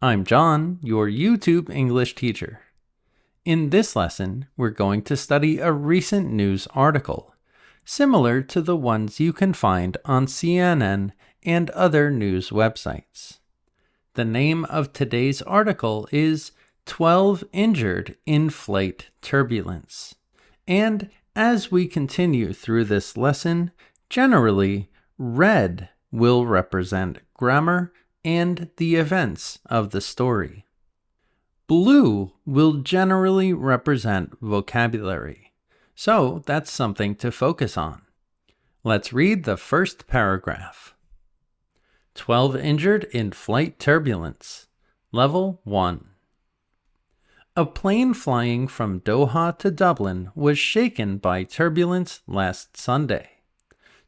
I'm John, your YouTube English teacher. In this lesson, we're going to study a recent news article, similar to the ones you can find on CNN and other news websites. The name of today's article is 12 Injured in Flight Turbulence. And as we continue through this lesson, generally, red will represent grammar and the events of the story. Blue will generally represent vocabulary, so that's something to focus on. Let's read the first paragraph. 12 injured in flight turbulence. Level 1. A plane flying from Doha to Dublin was shaken by turbulence last Sunday.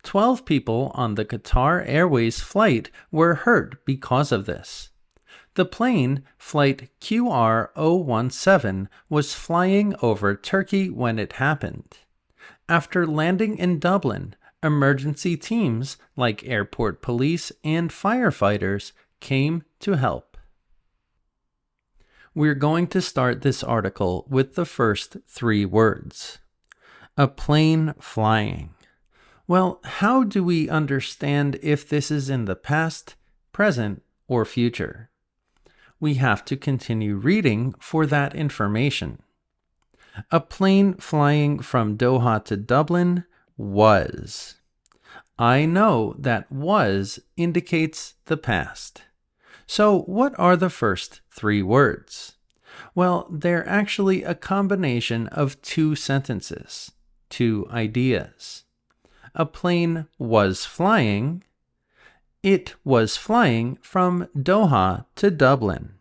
12 people on the Qatar Airways flight were hurt because of this. The plane, flight QR017, was flying over Turkey when it happened. After landing in Dublin, emergency teams like airport police and firefighters came to help. We're going to start this article with the first 3 words. A plane flying. Well, how do we understand if this is in the past, present, or future? We have to continue reading for that information. A plane flying from Doha to Dublin was. I know that was indicates the past. So what are the first 3 words? Well, they're actually a combination of 2 sentences, 2 ideas. A plane was flying. It was flying from Doha to Dublin.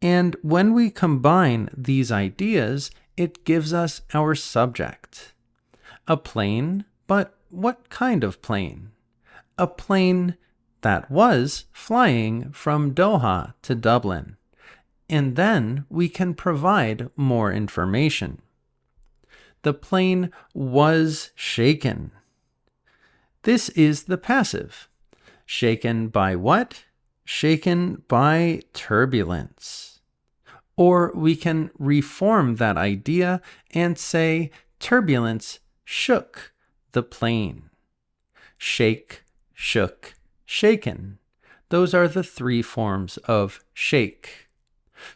And when we combine these ideas, it gives us our subject. A plane, but what kind of plane? A plane that was flying from Doha to Dublin. And then we can provide more information. The plane was shaken. This is the passive. Shaken by what? Shaken by turbulence. Or we can reform that idea and say turbulence shook the plane. Shake, shook, shaken. Those are the 3 forms of shake.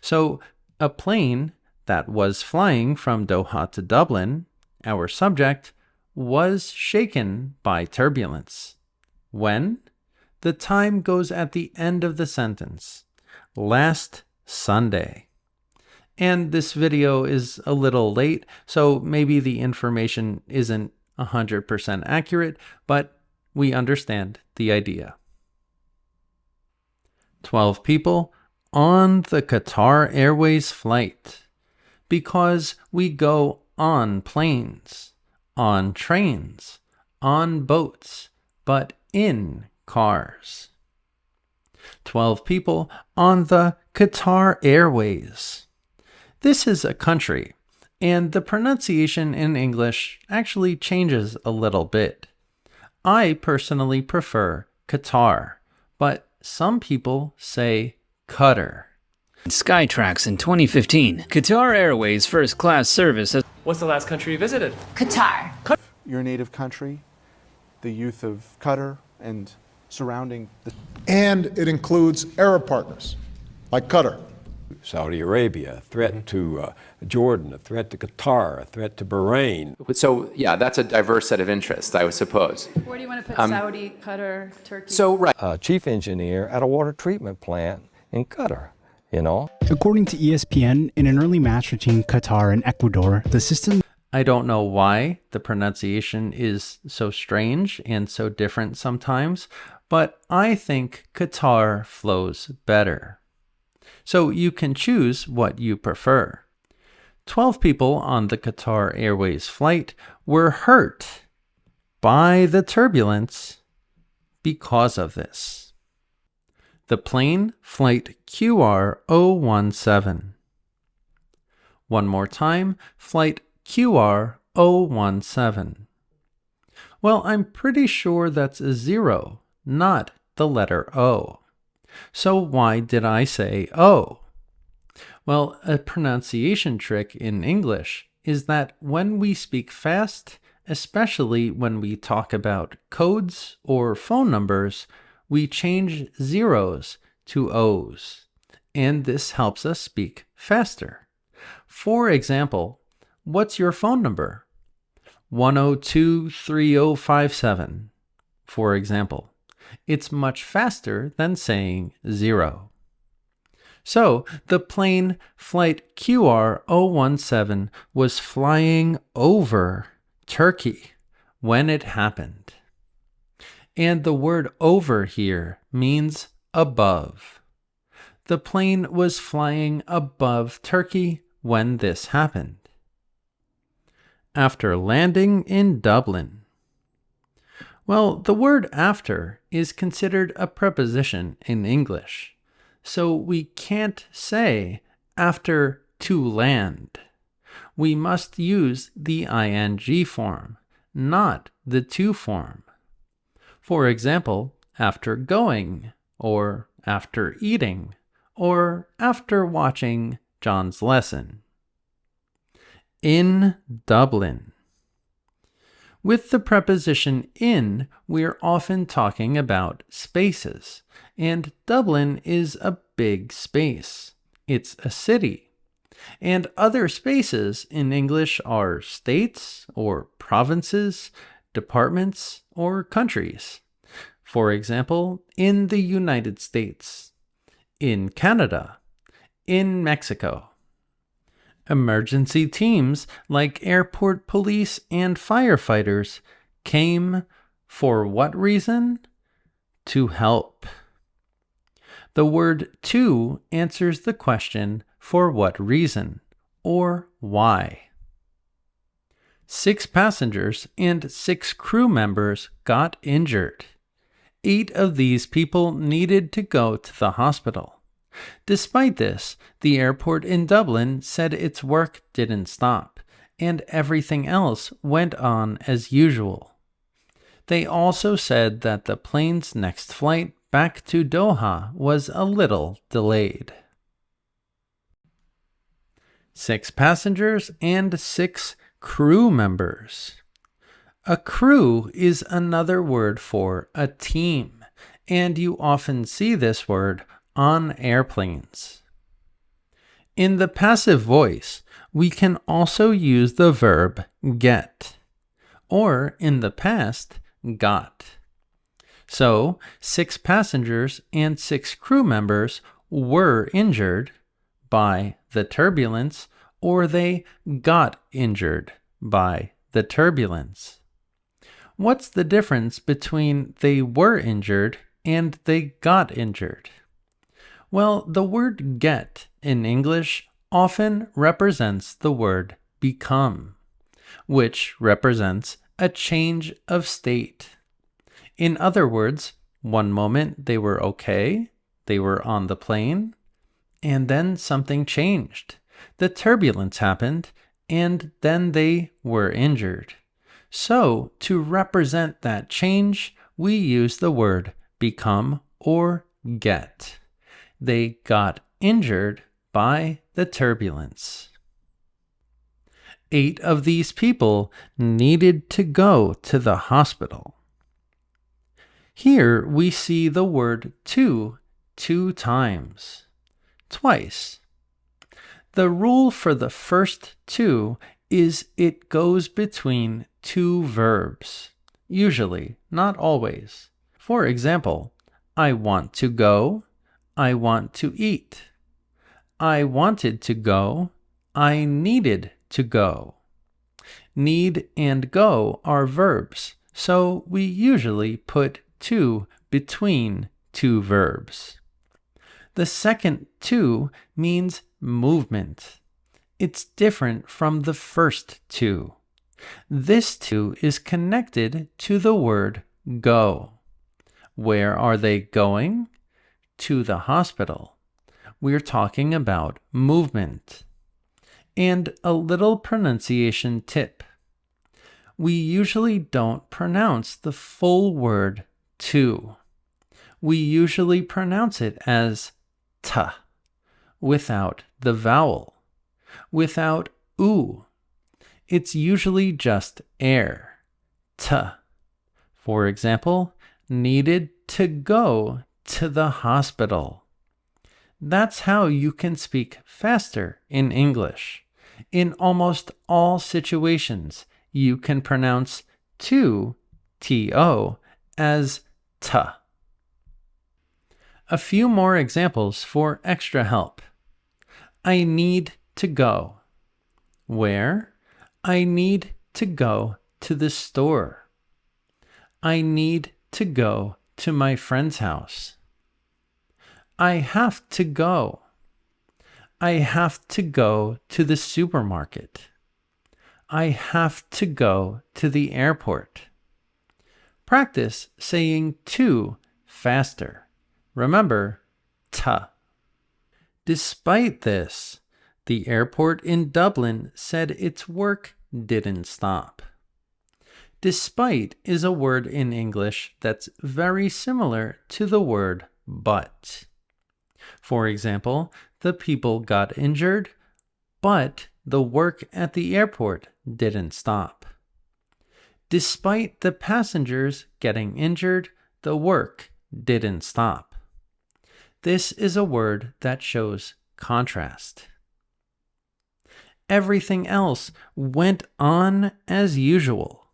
So a plane that was flying from Doha to Dublin, our subject, was shaken by turbulence. When? The time goes at the end of the sentence. Last Sunday. And this video is a little late, so maybe the information isn't 100% accurate, but we understand the idea. 12 people on the Qatar Airways flight. Because we go on planes, on trains, on boats, but in cars. 12 people on the Qatar Airways. This is a country, and the pronunciation in English actually changes a little bit. I personally prefer Qatar, but some people say Qatar. Skytrax in 2015. Qatar Airways first class service. What's the last country you visited? Qatar. Your native country, the youth of Qatar and surrounding. And it includes Arab partners like Qatar. Saudi Arabia, a threat to Jordan, a threat to Qatar, a threat to Bahrain. So, yeah, that's a diverse set of interests, I would suppose. Where do you want to put Saudi, Qatar, Turkey? So, right. Chief engineer at a water treatment plant in Qatar, you know. According to ESPN, in an early match between Qatar and Ecuador, the system... I don't know why the pronunciation is so strange and so different sometimes, but I think Qatar flows better. So you can choose what you prefer. 12 people on the Qatar Airways flight were hurt by the turbulence because of this. The plane, flight QR017. One more time, flight QR017. Well, I'm pretty sure that's a 0, not the letter O. So why did I say oh? Well, a pronunciation trick in English is that when we speak fast, especially when we talk about codes or phone numbers, we change zeros to O's, and this helps us speak faster. For example, what's your phone number? 102-3057. For example, it's much faster than saying 0. So, the plane Flight QR017 was flying over Turkey when it happened. And the word over here means above. The plane was flying above Turkey when this happened. After landing in Dublin. Well, the word after is considered a preposition in English. So we can't say after to land. We must use the ing form, not the to form. For example, after going, or after eating, or after watching John's lesson. In Dublin. With the preposition in, we're often talking about spaces, and Dublin is a big space. It's a city. And other spaces in English are states or provinces, departments, or countries. For example, in the United States, in Canada, in Mexico. Emergency teams like airport police and firefighters came for what reason? To help. The word to answers the question for what reason or why. 6 passengers and 6 crew members got injured. 8 of these people needed to go to the hospital. Despite this, the airport in Dublin said its work didn't stop, and everything else went on as usual. They also said that the plane's next flight back to Doha was a little delayed. 6 passengers and 6 crew members. A crew is another word for a team, and you often see this word on airplanes. In the passive voice, we can also use the verb get, or in the past, got. So, 6 passengers and 6 crew members were injured by the turbulence, or they got injured by the turbulence. What's the difference between they were injured and they got injured? Well, the word get in English often represents the word become, which represents a change of state. In other words, one moment they were okay, they were on the plane, and then something changed. The turbulence happened, and then they were injured. So, to represent that change, we use the word become or get. They got injured by the turbulence. 8 of these people needed to go to the hospital. Here we see the word to 2 times, twice. The rule for the first 2 is it goes between 2 verbs, usually, not always. For example, I want to go, I want to eat. I wanted to go, I needed to go. Need and go are verbs, so we usually put to between 2 verbs. The second to means movement. It's different from the first 2. This to is connected to the word go. Where are they going? To the hospital. We're talking about movement. And a little pronunciation tip. We usually don't pronounce the full word to. we usually pronounce it as t, without the vowel, without oo. It's usually just air, t. For example, needed to go to the hospital. That's how you can speak faster in English. In almost all situations, you can pronounce to, to, as t. A few more examples for extra help. I need to go. Where? I need to go to the store. I need to go to my friend's house. I have to go. I have to go to the supermarket. I have to go to the airport. Practice saying to faster. Remember, t. Despite this, the airport in Dublin said its work didn't stop. Despite is a word in English that's very similar to the word but. For example, the people got injured, but the work at the airport didn't stop. Despite the passengers getting injured, the work didn't stop. This is a word that shows contrast. Everything else went on as usual.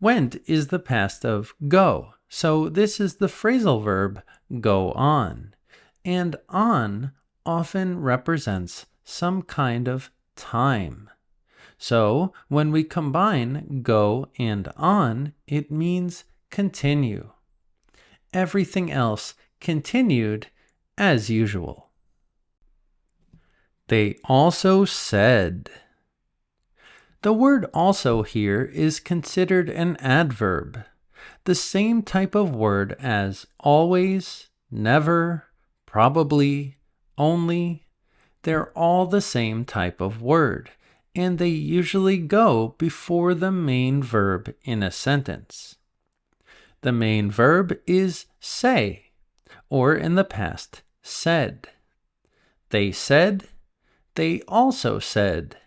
Went is the past of go, so this is the phrasal verb go on. And on often represents some kind of time. So when we combine go and on, it means continue. Everything else continued as usual. They also said. The word also here is considered an adverb, the same type of word as always, never, probably, only. They're all the same type of word, and they usually go before the main verb in a sentence. The main verb is say, or in the past, said. They said, they also said,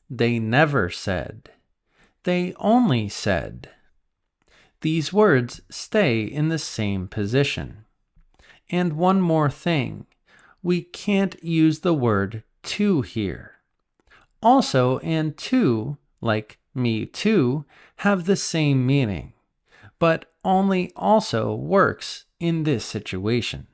they never said, they only said. These words stay in the same position. And one more thing, we can't use the word to here. Also and to, like me too, have the same meaning, but only also works in this situation.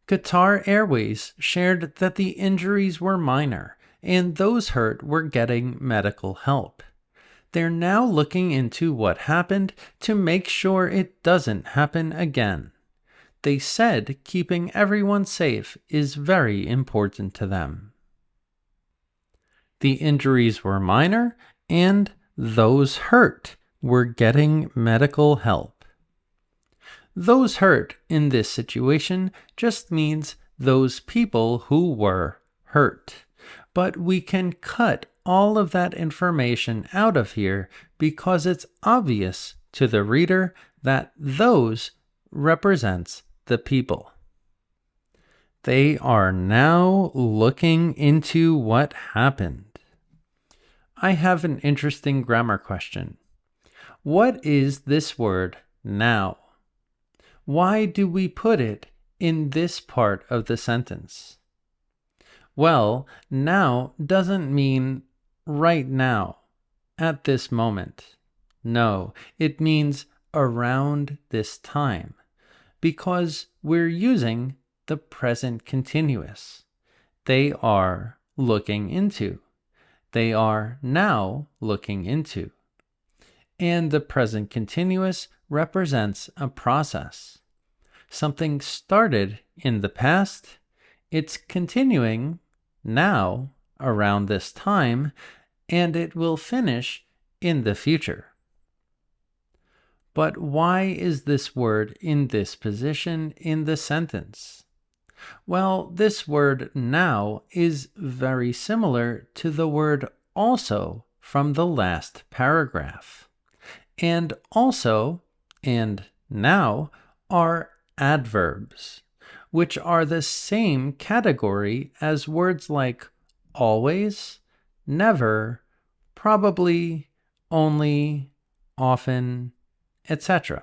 Qatar Airways shared that the injuries were minor and those hurt were getting medical help. They're now looking into what happened to make sure it doesn't happen again. They said keeping everyone safe is very important to them. The injuries were minor and those hurt were getting medical help. Those hurt in this situation just means those people who were hurt. But we can cut all of that information out of here because it's obvious to the reader that those represents the people. They are now looking into what happened. I have an interesting grammar question. What is this word now? Why do we put it in this part of the sentence? Well, now doesn't mean right now, at this moment. No, it means around this time, because we're using the present continuous. They are looking into. They are now looking into. And the present continuous represents a process. Something started in the past, it's continuing now around this time, and it will finish in the future. But why is this word in this position in the sentence? Well, this word now is very similar to the word also from the last paragraph. And also and now are adverbs, which are the same category as words like always, never, probably, only, often, etc.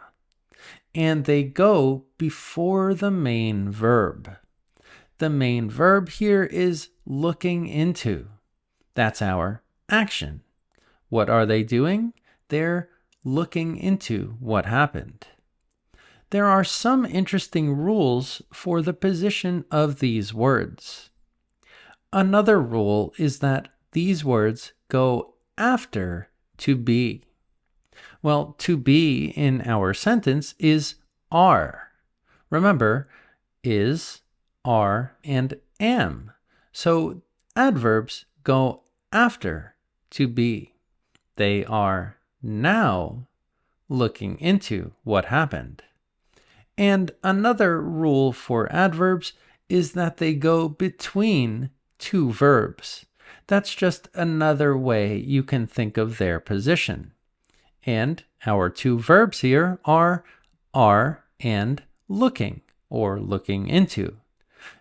And they go before the main verb. The main verb here is looking into. That's our action. What are they doing? They're looking into what happened. There are some interesting rules for the position of these words. Another rule is that these words go after to be. Well, to be in our sentence is are. Remember, is, are, and am. So adverbs go after to be. They are now looking into what happened. And another rule for adverbs is that they go between two verbs. That's just another way you can think of their position. And our two verbs here are and looking, or looking into.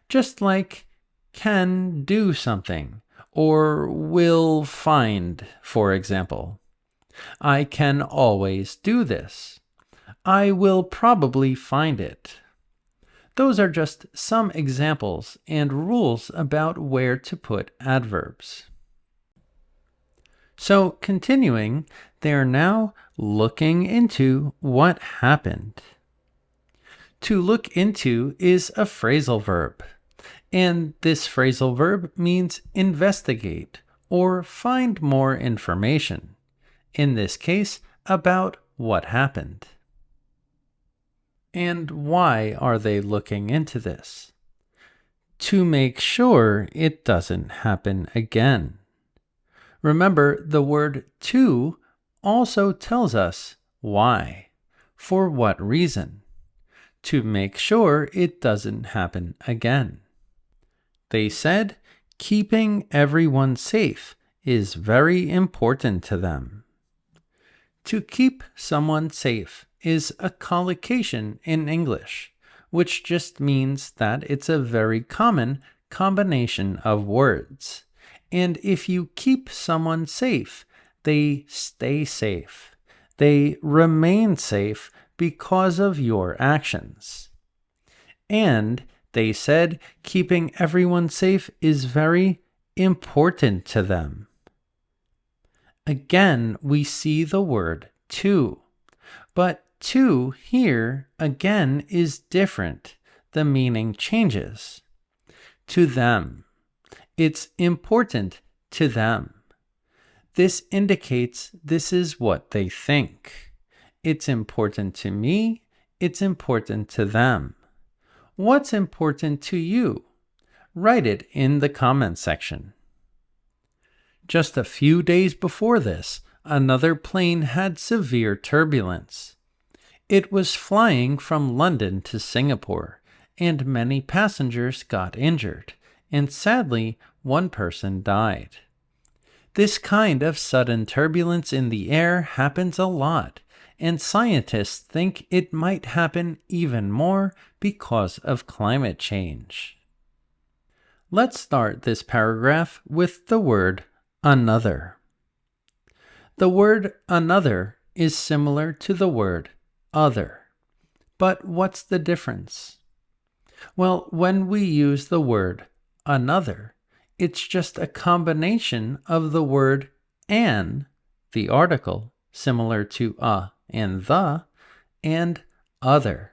Just like can do something, or will find, for example. I can always do this. I will probably find it. Those are just some examples and rules about where to put adverbs. So continuing, they are now looking into what happened. To look into is a phrasal verb, and this phrasal verb means investigate or find more information, in this case about what happened. And why are they looking into this? To make sure it doesn't happen again. Remember, the word to also tells us why, for what reason, to make sure it doesn't happen again. They said keeping everyone safe is very important to them. To keep someone safe is a collocation in English, which just means that it's a very common combination of words. And if you keep someone safe, they stay safe. They remain safe because of your actions. And they said keeping everyone safe is very important to them. Again, we see the word to, but to here again is different. The meaning changes. To them. It's important to them. This indicates this is what they think. It's important to me. It's important to them. What's important to you? Write it in the comments section. Just a few days before this, another plane had severe turbulence. It was flying from London to Singapore, and many passengers got injured, and sadly, one person died. This kind of sudden turbulence in the air happens a lot, and scientists think it might happen even more because of climate change. Let's start this paragraph with the word another. The word another is similar to the word other. But what's the difference? Well, when we use the word another, it's just a combination of the word an, the article, similar to a and the, and other.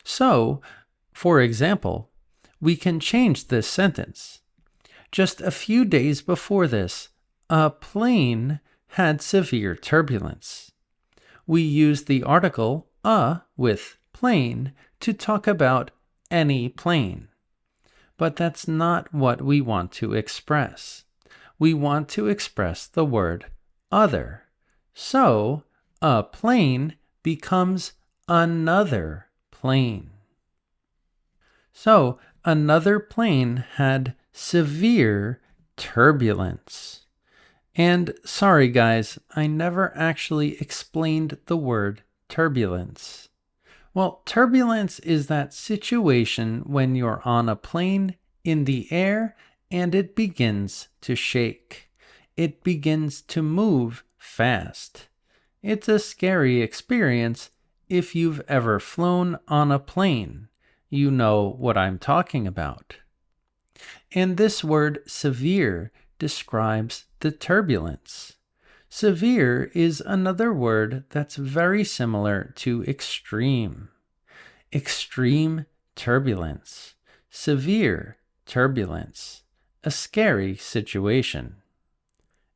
So, for example, we can change this sentence. Just a few days before this, a plane had severe turbulence. We use the article a with plane to talk about any plane. But that's not what we want to express. We want to express the word other. So, a plane becomes another plane. So, another plane had severe turbulence. And sorry guys, I never actually explained the word turbulence? Well, turbulence is that situation when you're on a plane in the air and it begins to shake. It begins to move fast. It's a scary experience. If you've ever flown on a plane, you know what I'm talking about. And this word severe describes the turbulence. Severe is another word that's very similar to extreme. Extreme turbulence, severe turbulence, a scary situation.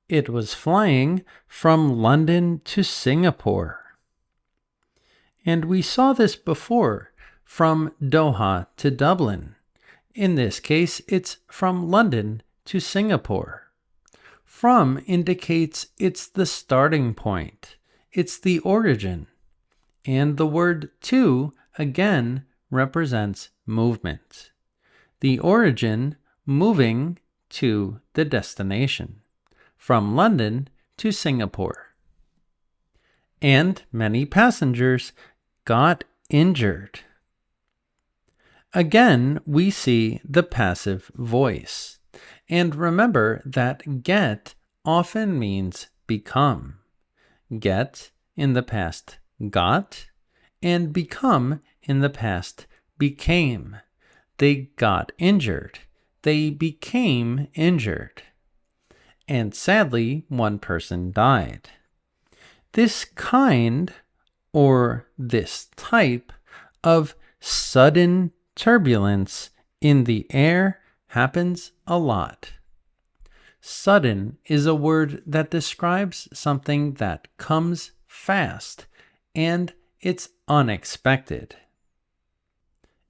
It was flying from London to Singapore. And we saw this before, from Doha to Dublin. In this case, it's from London to Singapore. From indicates it's the starting point. It's the origin. And the word to, again, represents movement. The origin moving to the destination. From London to Singapore. And many passengers got injured. Again, we see the passive voice. And remember that get often means become. Get in the past got, and become in the past became. They got injured. They became injured. And sadly, one person died. This kind, or this type, of sudden turbulence in the air happens a lot. Sudden is a word that describes something that comes fast and it's unexpected.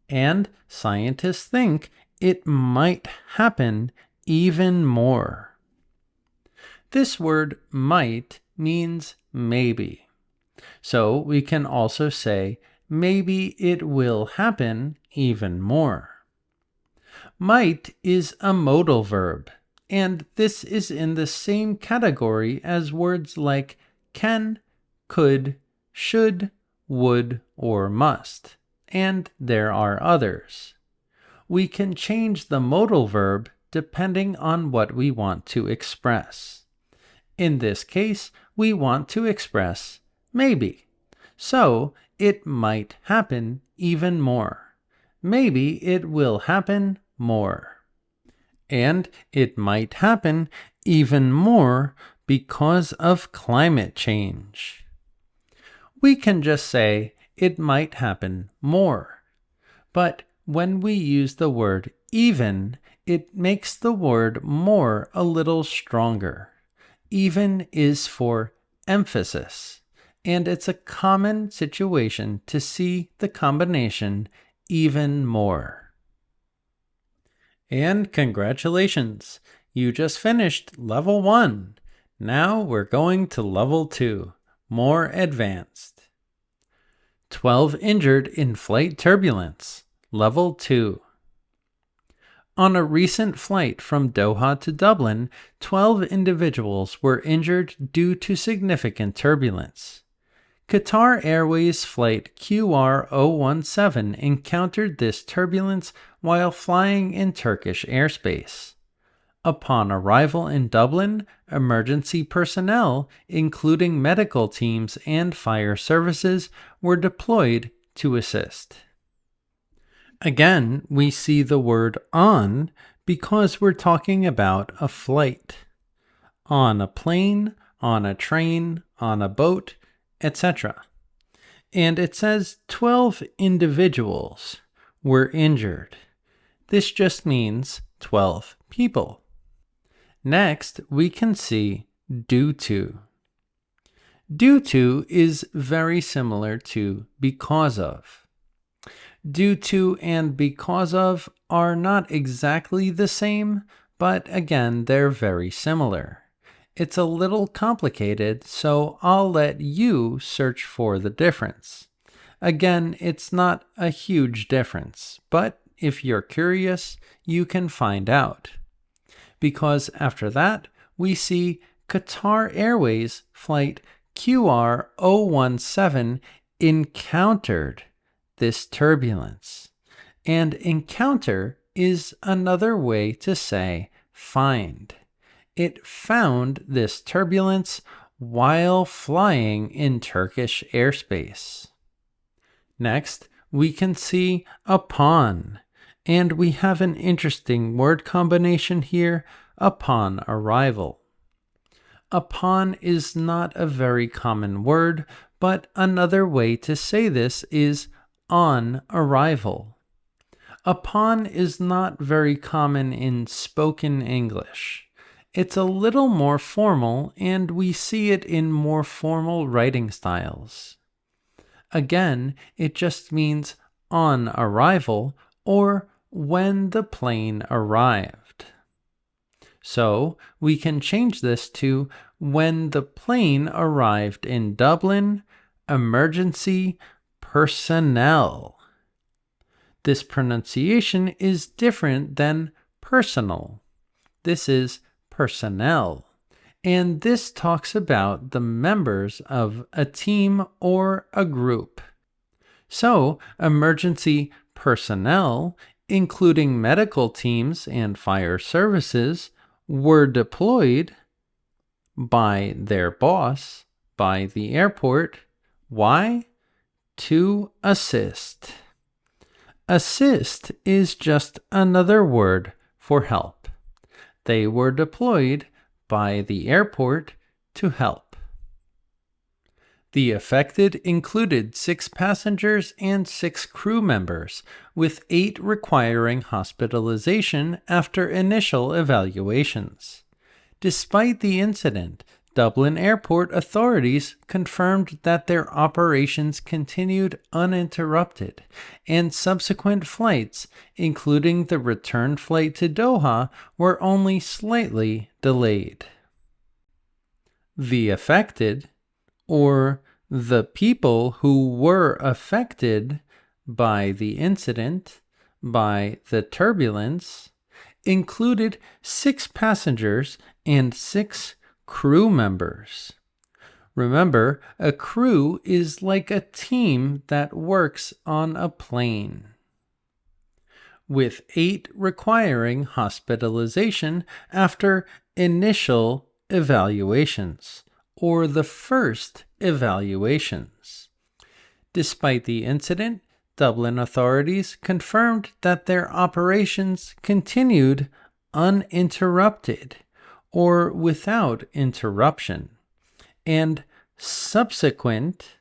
And scientists think it might happen even more. This word might means maybe. So we can also say maybe it will happen even more. Might is a modal verb, and this is in the same category as words like can, could, should, would, or must, and there are others. We can change the modal verb depending on what we want to express. In this case, we want to express maybe. So, it might happen even more. Maybe it will happen more. And it might happen even more because of climate change. We can just say it might happen more. But when we use the word even, it makes the word more a little stronger. Even is for emphasis, and it's a common situation to see the combination even more. And congratulations, you just finished level 1. Now we're going to level 2, more advanced. 12 injured in flight turbulence, level 2. On a recent flight from Doha to Dublin, 12 individuals were injured due to significant turbulence. Qatar Airways flight QR017 encountered this turbulence while flying in Turkish airspace. Upon arrival in Dublin, emergency personnel, including medical teams and fire services, were deployed to assist. Again, we see the word on because we're talking about a flight. On a plane, on a train, on a boat, etc. And it says 12 individuals were injured. This just means 12 people. Next, we can see due to. Due to is very similar to because of. Due to and because of are not exactly the same, but again, they're very similar. It's a little complicated, so I'll let you search for the difference. Again, it's not a huge difference, but if you're curious, you can find out. Because after that, we see Qatar Airways flight QR017 encountered this turbulence. And encounter is another way to say find. It found this turbulence while flying in Turkish airspace. Next, we can see upon, and we have an interesting word combination here, upon arrival. Upon is not a very common word, but another way to say this is on arrival. Upon is not very common in spoken English. It's a little more formal, and we see it in more formal writing styles. Again, it just means on arrival or when the plane arrived. So we can change this to when the plane arrived in Dublin, emergency personnel. This pronunciation is different than personal. This is personnel. And this talks about the members of a team or a group. So, emergency personnel, including medical teams and fire services, were deployed by their boss, by the airport. Why? To assist. Assist is just another word for help. They were deployed by the airport to help. The affected included 6 passengers and 6 crew members, with 8 requiring hospitalization after initial evaluations. Despite the incident, Dublin Airport authorities confirmed that their operations continued uninterrupted, and subsequent flights, including the return flight to Doha, were only slightly delayed. The affected, or the people who were affected by the incident, by the turbulence, included 6 passengers and 6 crew members. Remember, a crew is like a team that works on a plane. With 8 requiring hospitalization after initial evaluations, or the first evaluations. Despite the incident, Dublin authorities confirmed that their operations continued uninterrupted or without interruption, and subsequent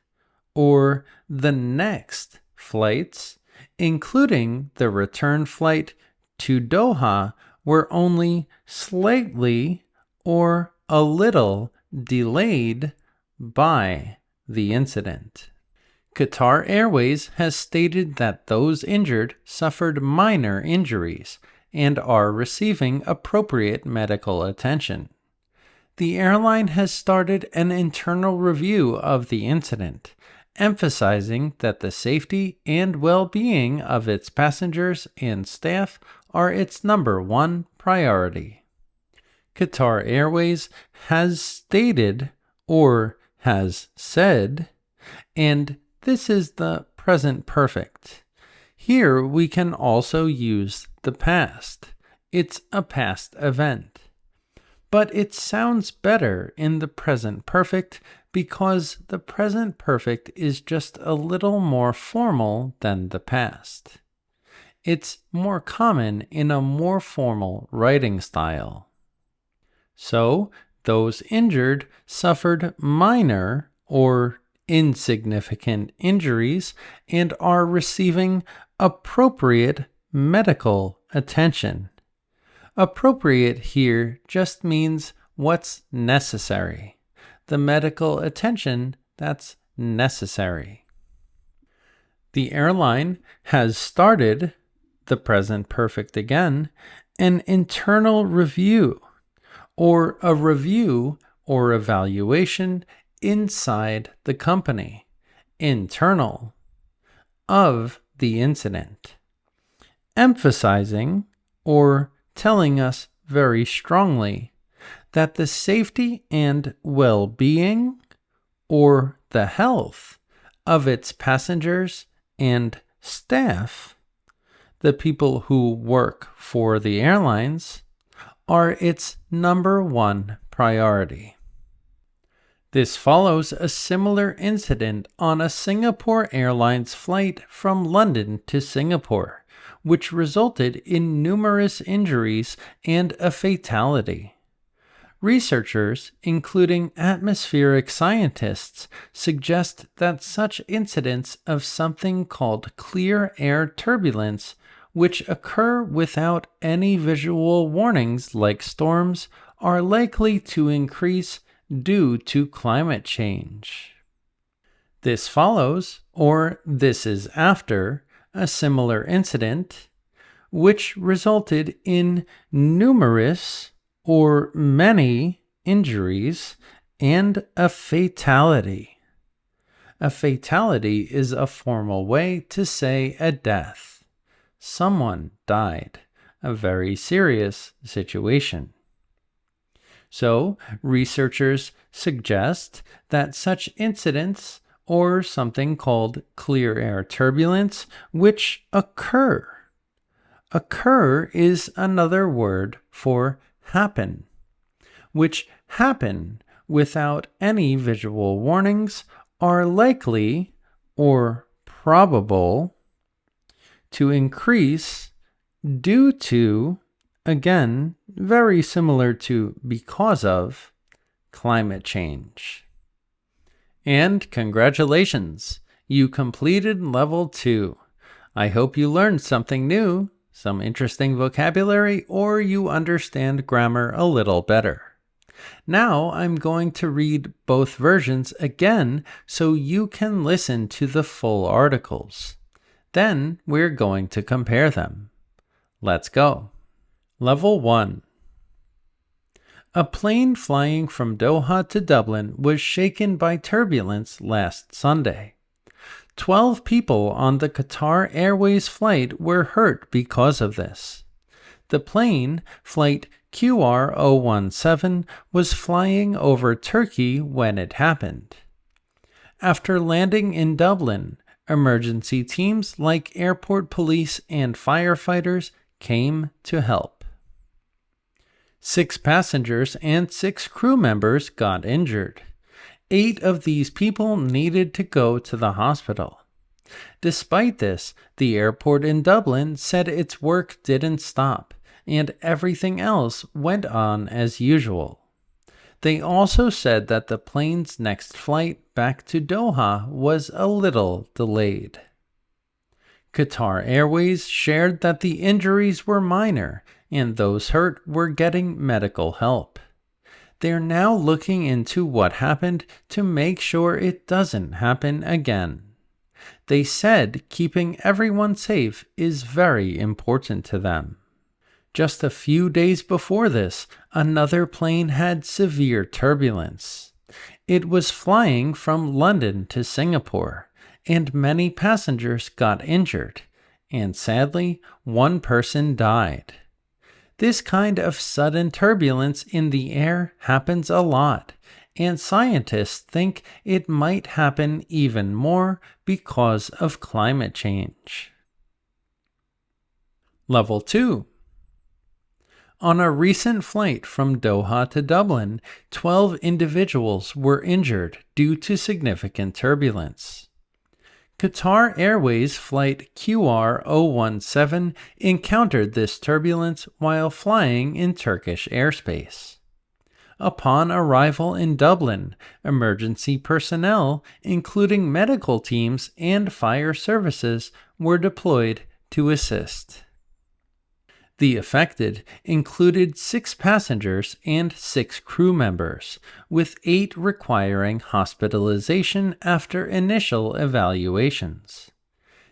or the next flights, including the return flight to Doha, were only slightly or a little delayed by the incident. Qatar Airways has stated that those injured suffered minor injuries and are receiving appropriate medical attention. The airline has started an internal review of the incident, emphasizing that the safety and well-being of its passengers and staff are its number one priority. Qatar Airways has stated, or has said, and this is the present perfect. Here we can also use the past. It's a past event. But it sounds better in the present perfect because the present perfect is just a little more formal than the past. It's more common in a more formal writing style. So, those injured suffered minor or insignificant injuries and are receiving appropriate medical attention. Appropriate here just means what's necessary. The medical attention that's necessary. The airline has started, the present perfect again, an internal review, or a review or evaluation inside the company, internal, of the incident, emphasizing or telling us very strongly that the safety and well-being or the health of its passengers and staff, the people who work for the airlines, are its number one priority. This follows a similar incident on a Singapore Airlines flight from London to Singapore, which resulted in numerous injuries and a fatality. Researchers, including atmospheric scientists, suggest that such incidents of something called clear air turbulence, which occur without any visual warnings like storms, are likely to increase due to climate change. This follows, or this is after, a similar incident, which resulted in numerous or many injuries and a fatality. A fatality is a formal way to say a death. Someone died, a very serious situation. So, researchers suggest that such incidents, or something called clear air turbulence, which occur is another word for happen, which happen without any visual warnings, are likely or probable to increase due to, again, very similar to because of, climate change. And congratulations, you completed level 2. I hope you learned something new, some interesting vocabulary, or you understand grammar a little better. Now I'm going to read both versions again so you can listen to the full articles. Then we're going to compare them. Let's go. Level 1. A plane flying from Doha to Dublin was shaken by turbulence last Sunday. 12 people on the Qatar Airways flight were hurt because of this. The plane, flight QR017, was flying over Turkey when it happened. After landing in Dublin, emergency teams like airport police and firefighters came to help. 6 passengers and 6 crew members got injured. 8 of these people needed to go to the hospital. Despite this, the airport in Dublin said its work didn't stop, and everything else went on as usual. They also said that the plane's next flight back to Doha was a little delayed. Qatar Airways shared that the injuries were minor, and those hurt were getting medical help. They're now looking into what happened to make sure it doesn't happen again. They said keeping everyone safe is very important to them. Just a few days before this, another plane had severe turbulence. It was flying from London to Singapore, and many passengers got injured, and sadly, one person died. This kind of sudden turbulence in the air happens a lot, and scientists think it might happen even more because of climate change. Level 2. On a recent flight from Doha to Dublin, 12 individuals were injured due to significant turbulence. Qatar Airways flight QR017 encountered this turbulence while flying in Turkish airspace. Upon arrival in Dublin, emergency personnel, including medical teams and fire services, were deployed to assist. The affected included 6 passengers and 6 crew members, with 8 requiring hospitalization after initial evaluations.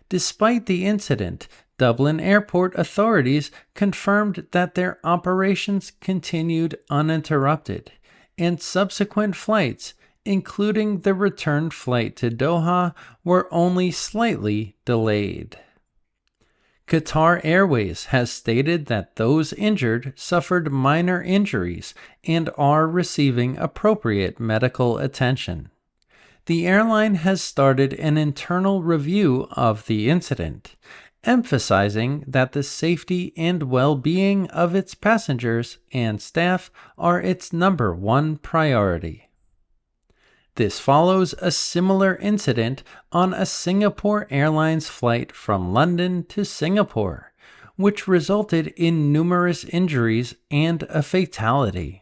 Despite the incident, Dublin Airport authorities confirmed that their operations continued uninterrupted, and subsequent flights, including the return flight to Doha, were only slightly delayed. Qatar Airways has stated that those injured suffered minor injuries and are receiving appropriate medical attention. The airline has started an internal review of the incident, emphasizing that the safety and well-being of its passengers and staff are its number one priority. This follows a similar incident on a Singapore Airlines flight from London to Singapore, which resulted in numerous injuries and a fatality.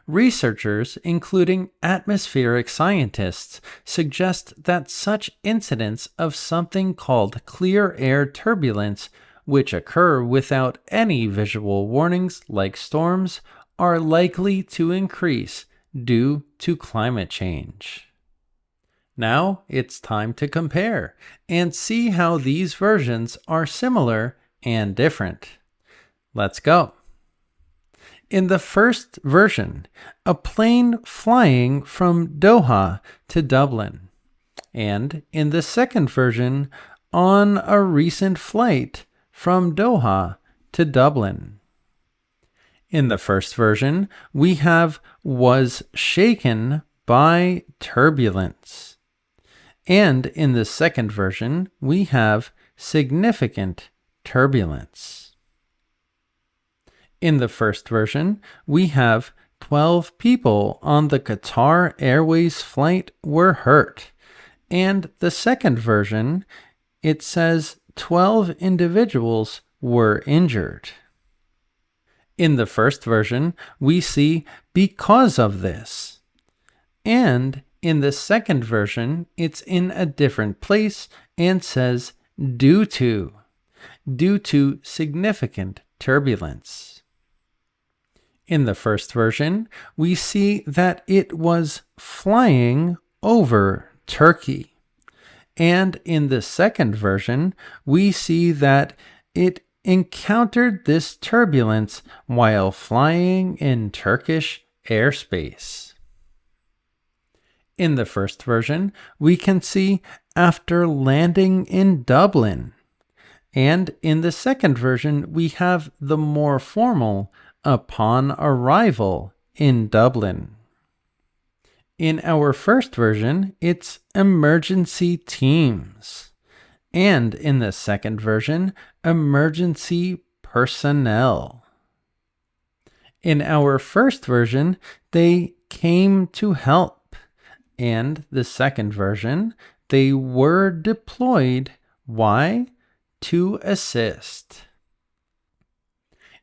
Researchers, including atmospheric scientists, suggest that such incidents of something called clear air turbulence, which occur without any visual warnings like storms, are likely to increase due to climate change. Now it's time to compare and see how these versions are similar and different. Let's go. In the first version, a plane flying from Doha to Dublin. And in the second version, on a recent flight from Doha to Dublin. In the first version, we have was shaken by turbulence. And in the second version, we have significant turbulence. In the first version, we have 12 people on the Qatar Airways flight were hurt. And the second version, it says 12 individuals were injured. In the first version, we see because of this. And in the second version, it's in a different place and says due to significant turbulence. In the first version, we see that it was flying over Turkey. And in the second version, we see that it encountered this turbulence while flying in Turkish airspace. In the first version, we can see after landing in Dublin. And in the second version, we have the more formal upon arrival in Dublin. In our first version, it's emergency teams. And in the second version, emergency personnel. In our first version, they came to help. And the second version, they were deployed. Why? To assist.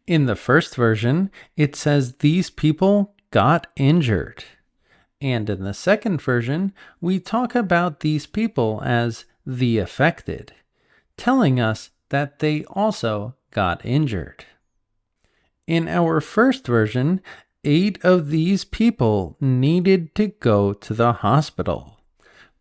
In the first version, it says these people got injured. And in the second version, we talk about these people as the affected, telling us that they also got injured. In our first version, 8 of these people needed to go to the hospital.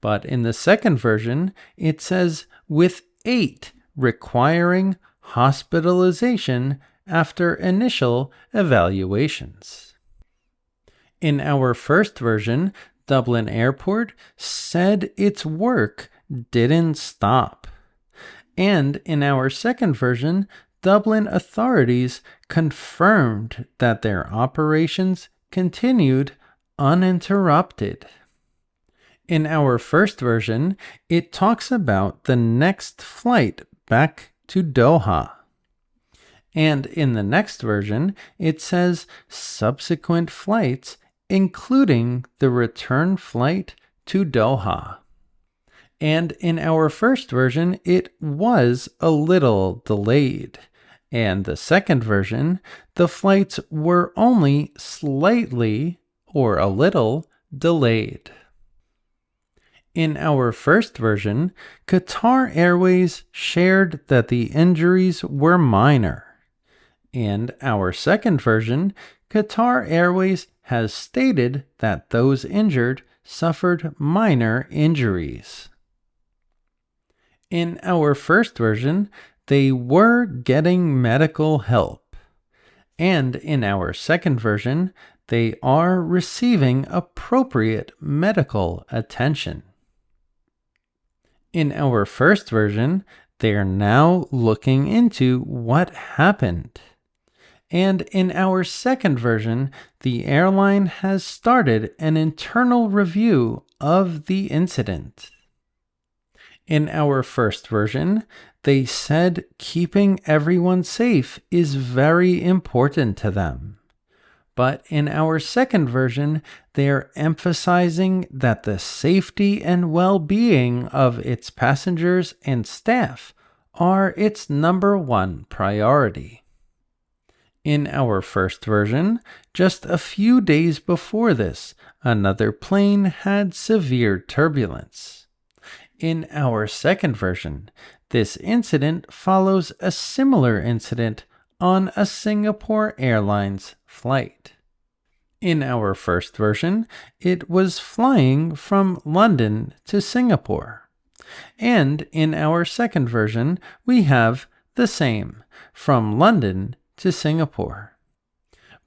But in the second version, it says with 8 requiring hospitalization after initial evaluations. In our first version, Dublin Airport said its work didn't stop. And in our second version, Dublin authorities confirmed that their operations continued uninterrupted. In our first version, it talks about the next flight back to Doha. And in the next version, it says subsequent flights, including the return flight to Doha. And in our first version, it was a little delayed. And the second version, the flights were only slightly or a little delayed. In our first version, Qatar Airways shared that the injuries were minor. In our second version, Qatar Airways has stated that those injured suffered minor injuries. In our first version, they were getting medical help. And in our second version, they are receiving appropriate medical attention. In our first version, they are now looking into what happened. And in our second version, the airline has started an internal review of the incident. In our first version, they said keeping everyone safe is very important to them. But in our second version, they are emphasizing that the safety and well-being of its passengers and staff are its number one priority. In our first version, just a few days before this, another plane had severe turbulence. In our second version, this incident follows a similar incident on a Singapore Airlines flight. In our first version, it was flying from London to Singapore. And in our second version, we have the same, from London to Singapore.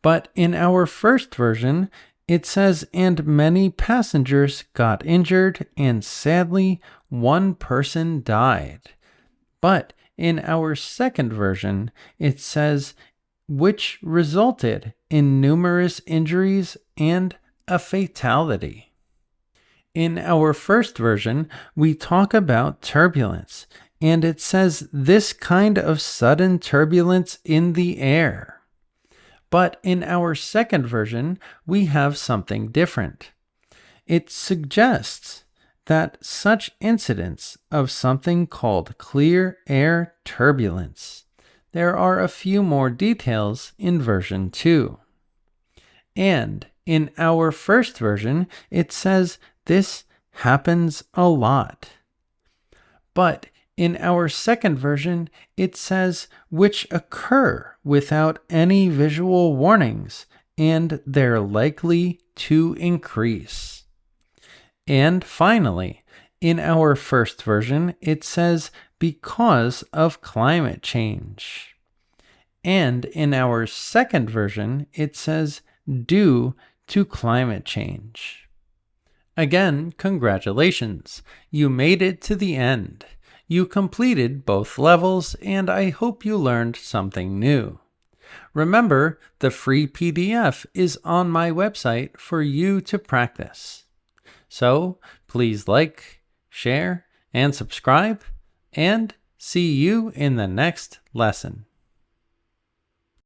But in our first version, it says, and many passengers got injured, and sadly, one person died. But in our second version, it says, which resulted in numerous injuries and a fatality. In our first version, we talk about turbulence, and it says this kind of sudden turbulence in the air. But in our second version, we have something different. It suggests that such incidents of something called clear air turbulence. There are a few more details in version 2. And in our first version, it says this happens a lot. But in our second version, it says which occur without any visual warnings, and they're likely to increase. And finally, in our first version, it says because of climate change. And in our second version, it says due to climate change. Again, congratulations. You made it to the end. You completed both levels, and I hope you learned something new. Remember, the free PDF is on my website for you to practice. So please like, share, and subscribe, and see you in the next lesson.